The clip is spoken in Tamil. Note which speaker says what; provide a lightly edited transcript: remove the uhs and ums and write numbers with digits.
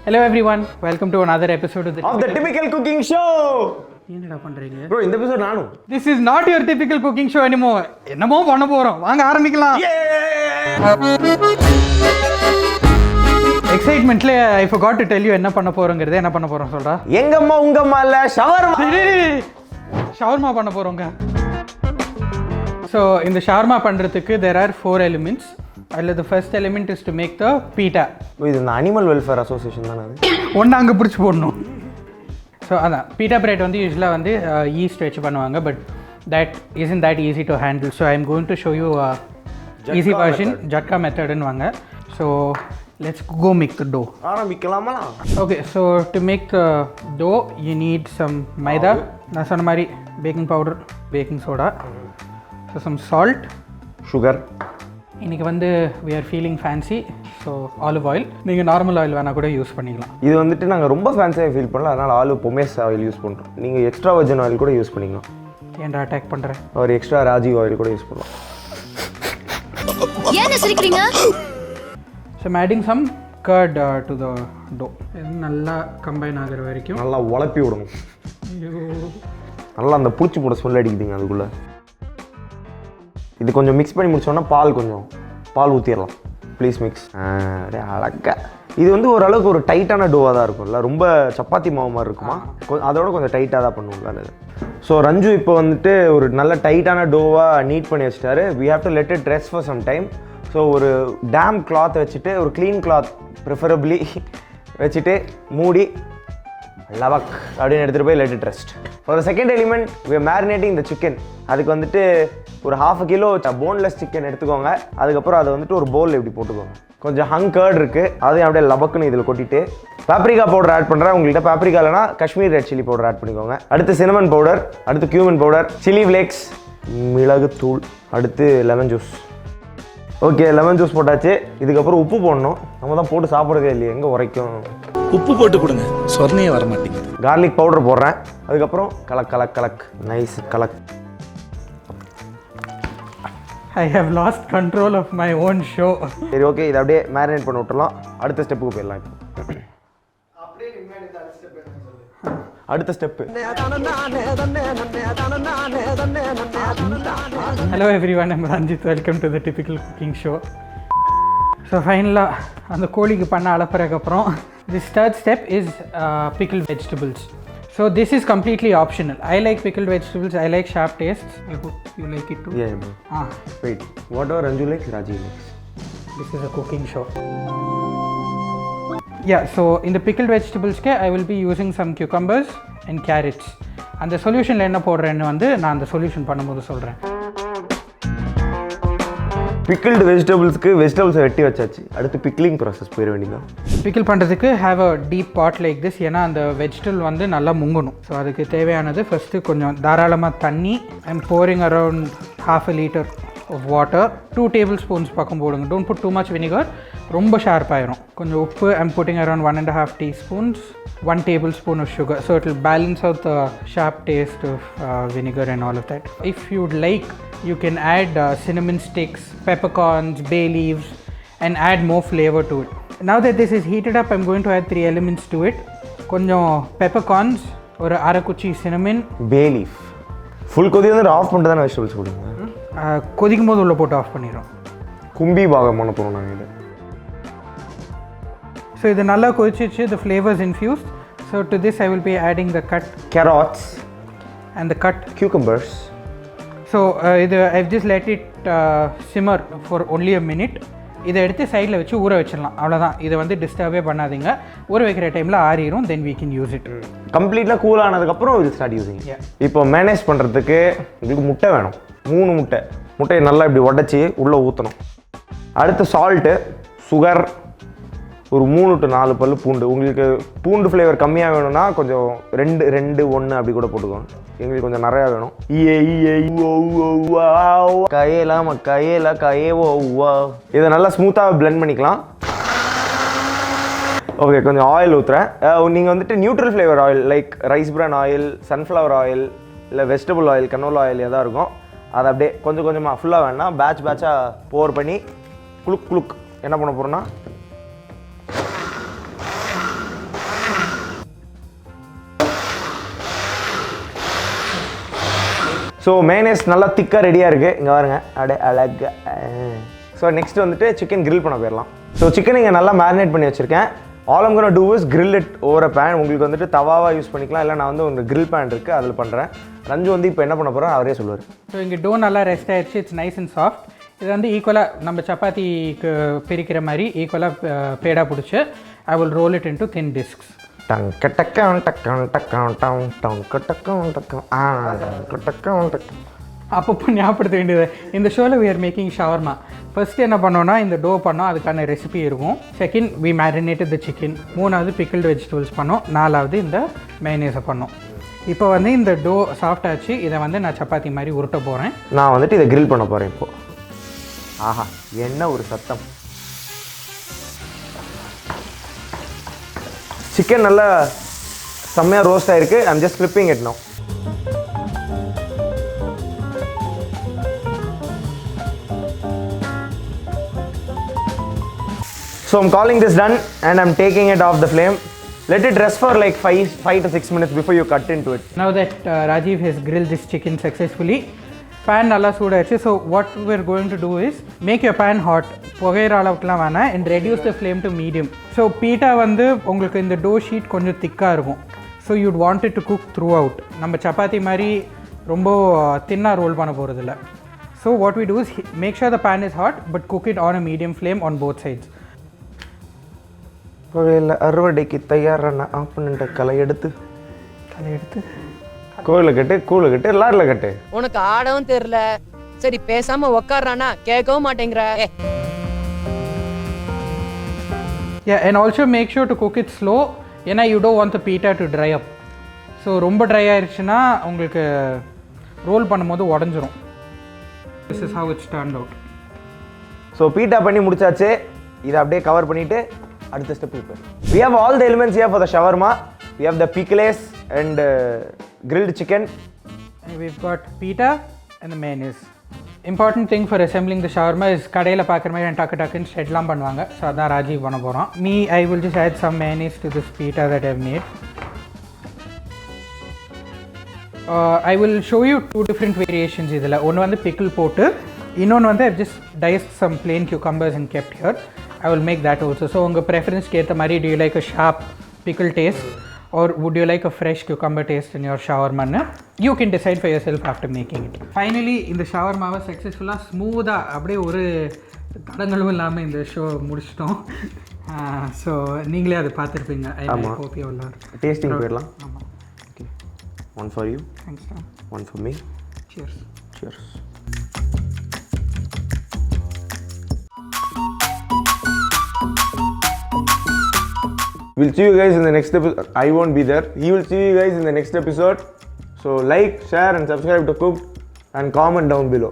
Speaker 1: Hello everyone, welcome to another episode of
Speaker 2: the typical cooking show.
Speaker 1: என்னடா பண்றீங்க
Speaker 2: bro இந்த எபிசோட் நானும்
Speaker 1: This is not your typical cooking show anymore. என்னமோ பண்ண போறோம், வாங்க ஆரம்பிக்கலாம். எக்ஸைட்மென்ட்ல I forgot to tell you என்ன பண்ண போறோம்ங்கறதை என்ன பண்ண போறோம் சொல்றா.
Speaker 2: எங்கம்மா உங்கம்மா இல்ல
Speaker 1: ஷவர்மா பண்ண போறோங்க. So இந்த ஷவர்மா பண்றதுக்கு there are 4 elements. The first element is to make the pita.
Speaker 2: இது animal welfare association தான அது.
Speaker 1: ஒண்ணு அங்க பிடிச்சு போடணும். So அதான் pita bread வந்து யூசுவலா வந்து yeast வெச்சு பண்ணுவாங்க, but that isn't that easy to handle. So I am going to show you a easy version, jatka method ன்னு வாங்க. So let's go make the dough.
Speaker 2: ஆரம்பிக்கலாமா?
Speaker 1: Okay, so to make the dough you need some maida, நான் சொன்ன மாதிரி baking powder, baking soda, so some salt,
Speaker 2: sugar.
Speaker 1: இன்னைக்கு வந்து we are feeling fancy, so olive oil. நீங்க நார்மல் ஆயில் வேணா கூட யூஸ் பண்ணிக்கலாம்.
Speaker 2: இது வந்துட்டு நாங்க ரொம்ப ஃபேன்சியா ஃபீல் பண்ணல, அதனால ஆலிவ் பொமேஸ் ஆயில் யூஸ் பண்றோம். நீங்க எக்ஸ்ட்ரா வர்ஜின் ஆயில் கூட யூஸ் பண்ணிக்கலாம்.
Speaker 1: ஏன்டா அட்டாக் பண்றேன்?
Speaker 2: ஒரு எக்ஸ்ட்ரா ராஜி ஆயில் கூட யூஸ் பண்ணலாம்.
Speaker 3: ஏன் சிரிக்கிறீங்க?
Speaker 1: So I'm adding some curd to the dough. இது நல்லா கம்பைன் ஆகுற வரைக்கும்
Speaker 2: நல்லா உலப்பி விடணும். நல்லா அந்த புளிச்சு போட ஸ்மெல் அடிக்குதுங்க அதுக்குள்ள. இது கொஞ்சம் மிக்ஸ் பண்ணி முடிச்சோன்னா பால் ஊற்றிடலாம். Please mix. அழகா இது வந்து ஓரளவுக்கு ஒரு டைட்டான டோவாக தான் இருக்கும்ல, ரொம்ப சப்பாத்தி மாவு மாதிரி இருக்குமா, அதோட கொஞ்சம் டைட்டாக தான் பண்ணுவோம்ல அது. ஸோ ரஞ்சு இப்போ வந்துட்டு ஒரு நல்ல டைட்டான டோவாக நீட் பண்ணி வச்சிட்டாரு. We have to let it rest for some time. So ஒரு டேம் கிளாத் வச்சுட்டு, ஒரு க்ளீன் கிளாத் ப்ரிஃபரபிளி வச்சுட்டு மூடி லவக் அப்படின்னு எடுத்துகிட்டு போய் let it rest. For second element we are marinating the chicken. அதுக்கு வந்துட்டு ஒரு 1/2 கிலோ போன்லெஸ் சிக்கன் எடுத்துக்கோங்க. அதுக்கப்புறம் அதை வந்துட்டு ஒரு பவுலில் இப்படி போட்டுக்கோங்க. கொஞ்சம் ஹங் கர்ட் இருக்குது, அதையும் அப்படியே லபக்குன்னு இதில் கொட்டிட்டு பாப்ரிகா பவுடர் ஆட் பண்ணுறேன். உங்கள்கிட்ட பாப்ரிகா இல்லைனா Kashmir red chilli powder add பண்ணிக்கோங்க. அடுத்து சினமன் பவுடர், அடுத்து கியூமன் பவுடர், சில்லி ஃப்ளேக்ஸ், மிளகுத்தூள், அடுத்து lemon juice. Okay, lemon juice போட்டாச்சு. இதுக்கப்புறம் உப்பு போடணும். நம்ம தான் போட்டு சாப்பிட்றதே இல்லையே, எங்கே உரைக்கும்.
Speaker 4: உப்பு போட்டு கொடுங்க, சொர்ணையே வர மாட்டேங்குது.
Speaker 2: கார்லிக் பவுடர் போடுறேன். அதுக்கப்புறம் கலக் நைஸ் கலக்.
Speaker 1: I have lost control of my own show.
Speaker 2: சரி, ஓகே, இதை அப்படியே மேரினேட் பண்ணி விட்டுறலாம். அடுத்த ஸ்டெப்புக்கு போயிடலாம். அடுத்த step.
Speaker 1: Hello everyone, I'm Ranjith. Welcome to the typical cooking show. So ஃபைனலாக அந்த கோழிக்கு பண்ண அளப்புறதுக்கப்புறம் this third step is pickled vegetables. So this is completely optional. I like pickled vegetables. I like sharp tastes. I hope you like it too.
Speaker 2: Yeah, bro. Wait, whatever Ranju likes, Raji likes.
Speaker 1: This is a cooking show. Yeah, so in the pickled vegetables I will be using some cucumbers and carrots. And the solution என்ன போடுறேன்னு வந்து நான் அந்த சொல்யூஷன் பண்ணும்போது சொல்கிறேன்.
Speaker 2: பிக்கிள்டு வெஜிடபிள்ஸ்க்கு வெஜிடபிள்ஸை வெட்டி வச்சாச்சு. அடுத்து பிக்லிங் ப்ராசஸ் போயிட வேண்டியதான்.
Speaker 1: பிக்கிள் பண்ணுறதுக்கு have a deep pot like this. ஏன்னா அந்த வெஜிடபிள் வந்து நல்லா முங்கணும். ஸோ அதுக்கு தேவையானது ஃபஸ்ட்டு கொஞ்சம் தாராளமாக தண்ணி. I'm pouring around 1/2 liter of water. 2 tablespoons பக்கம் போடுங்க. Don't put too much vinegar, ரொம்ப ஷார்ப் ஆயிரும். கொஞ்சம் உப்பு. I'm putting around 1.5 teaspoons, 1 tablespoon of sugar. So it will balance out the sharp taste of vinegar and all of that. If you'd like, you can add cinnamon sticks, peppercorns, bay leaves and add more flavor to it. Now that this is heated up, I'm going to add 3 elements to it. கொஞ்சம் peppercorns, ஒரு அரை குச்சி cinnamon,
Speaker 2: bay leaf. ஃபுல் கொதி வந்து ஆஃப் பண்ணிட்டு தான் வெஜிடபிள்ஸ் போடுங்க.
Speaker 1: கொதிக்கும் போது உள்ள போட்டு ஆஃப் பண்ணிடுறோம்.
Speaker 2: கும்பி பாகம் பண்ண போகிறோம் நாங்கள் இதை.
Speaker 1: ஸோ இது நல்லா கொதிச்சிச்சு. the flavors infused. So to this I will be adding the cut
Speaker 2: carrots
Speaker 1: and the cut
Speaker 2: cucumbers.
Speaker 1: So I've just let it simmer for only a minute. இதை எடுத்து சைடில் வச்சு ஊற வச்சிடலாம். அவ்வளோதான். இதை வந்து டிஸ்டர்பே பண்ணாதீங்க. ஊற வைக்கிற டைமில் ஆறிடும். தென் we can use it.
Speaker 2: கம்ப்ளீட்டாக கூல் ஆனதுக்கப்புறம் இது ஸ்டார்ட் யூஸிங். இப்போ மேனேஜ் பண்ணுறதுக்கு உங்களுக்கு முட்டை வேணும். 3 முட்டையை நல்லா இப்படி உடச்சி உள்ளே ஊற்றணும். அடுத்து சால்ட்டு, சுகர், ஒரு 3 to 4 பல்லு பூண்டு. உங்களுக்கு பூண்டு ஃப்ளேவர் கம்மியாக வேணும்னா கொஞ்சம் 2 1 அப்படி கூட போட்டுக்கோங்க. எங்களுக்கு கொஞ்சம் நிறையா வேணும். இதை நல்லா ஸ்மூத்தாக பிளெண்ட் பண்ணிக்கலாம். ஓகே, கொஞ்சம் ஆயில் ஊற்றுறேன். நீங்கள் வந்துட்டு neutral flavour oil like rice பிரான் ஆயில், சன்ஃப்ளவர் ஆயில், இல்லை வெஜிடபிள் ஆயில், கனோலா ஆயில் எதாக இருக்கும் அதை அப்படியே கொஞ்சம் கொஞ்சமாக ஃபுல்லாக வேணாம் பேட்சாக போர் பண்ணி குளுக் என்ன பண்ண போகிறோன்னா ஸோ மேனேஸ் நல்லா திக்காக ரெடியாக இருக்குது. இங்கே பாருங்க அப்படியே அழகா. ஸோ நெக்ஸ்ட் வந்துட்டு சிக்கன் grill பண்ண போயிடலாம். ஸோ சிக்கன் இங்கே நல்லா மேரினேட் பண்ணி வச்சுருக்கேன். All I'm gonna do is grill it over a pan. உங்களுக்கு வந்துட்டு தவாவாக யூஸ் பண்ணிக்கலாம், இல்லை நான் வந்து ஒரு grill pan இருக்குது அதில் பண்ணுறேன். ரஞ்சு வந்து இப்போ என்ன பண்ண போகிறோம் அவரே சொல்லுவார்.
Speaker 1: ஸோ இங்கே டோ நல்லா ரெஸ்ட் ஆயிடுச்சு. It's nice and soft. இது வந்து ஈக்குவலாக நம்ம சப்பாத்திக்கு பிரிக்கிற மாதிரி ஈக்குவலாக பேடாக பிடிச்சி I will roll it into thin discs. அப்பப்போ ஞாபகப்படுத்த வேண்டியது. இந்த ஷோவில் we are making shawarma. First என்ன பண்ணோன்னா இந்த டோ பண்ணோம், அதுக்கான ரெசிபி இருக்கும். Second we marinated the chicken. மூணாவது பிக்கிள்டு வெஜிடபிள்ஸ் பண்ணோம். நாலாவது இந்த மைனேஸை பண்ணோம். இப்போ வந்து இந்த டோ சாஃப்ட் ஆச்சு. இதை வந்து நான் சப்பாத்தி மாதிரி உருட்ட போகிறேன்.
Speaker 2: நான் வந்துட்டு இதை grill பண்ண போகிறேன் இப்போது. ஆஹா, என்ன ஒரு சத்தம். சிக்கன் நல்லா செம்மையாக ரோஸ்ட் ஆகிருக்கு. I'm just clipping it now. So I'm calling this done and I'm taking it off the flame. Let it rest for like 5 to 6 minutes before you cut into it.
Speaker 1: Now that Rajiv has grilled this chicken successfully, pan நல்லா சூடாச்சு. So what we're going to do is make your pan hot. புகையிற அளவுக்குலாம் வேணாம் and reduce the flame to medium. So beta வந்து உங்களுக்கு இந்த டோ ஷீட் கொஞ்சம் திக்காக இருக்கும். So you'd want it to cook throughout. நம்ம சப்பாத்தி மாதிரி ரொம்ப தின்னாக ரோல் பண்ண போகிறதில்ல. So what we do is make sure the pan is hot but cook it on a medium flame on both sides.
Speaker 2: கோயிலில் அறுவடைக்கு தயாரான ஆப்பனண்ட களை எடுத்து கோயிலில் கட்டு கூழு கட்டு லாரில் கட்டு.
Speaker 3: உனக்கு ஆடவும் தெரியல, சரி பேசாம உக்காடுறானா கேட்கவும் மாட்டேங்கிற.
Speaker 1: Yeah, and also make sure to cook it slow. ஏன்னா you don't want the pita to dry up. So ரொம்ப ட்ரை ஆயிடுச்சுன்னா உங்களுக்கு ரோல் பண்ணும்போது உடஞ்சிரும். This is how it's turned out.
Speaker 2: So beta பண்ணி முடிச்சாச்சு. இதை அப்படியே கவர் பண்ணிவிட்டு அடுத்த ஸ்டெப் இப்போ we have all the elements here for the shawarma. We have the pickles and grilled chicken.
Speaker 1: And we've got pita and the mayonnaise. Important thing for assembling the shawarma is கடையில் பார்க்குற மாதிரி டக்குன்னு ஸ்டெட்லாம் பண்ணுவாங்க. ஸோ அதான் ராஜீவ் பண்ண போகிறோம். I will just add some mayonnaise to this pita that I've made. I will show you two different variations இதில். ஒன்று வந்து pickle போட்டு, இன்னொன்று வந்து I've just diced some plain cucumbers and kept here. I will make that also. So உங்கள் ப்ரெஃபரன்ஸ்க்கு ஏற்ற மாதிரி do you like a sharp pickle taste or would you like a fresh cucumber taste in your shawarma? You can decide for yourself after making it. Finally இந்த ஷவர்மாவை சக்ஸஸ்ஃபுல்லாக ஸ்மூத்தாக அப்படியே ஒரு தடங்களும் இல்லாமல் இந்த ஷோ முடிச்சிட்டோம். ஸோ நீங்களே அதை பார்த்துருப்பீங்க. Hope you all are.
Speaker 2: Tasting போயிடலாம்.
Speaker 1: ஆமாம்.
Speaker 2: Okay, one for you,
Speaker 1: thanks.
Speaker 2: One for me.
Speaker 1: Cheers.
Speaker 2: Cheers. We'll see you guys in the next episode. I won't be there. He will see you guys in the next episode. So like, share and subscribe to Cook and comment down below.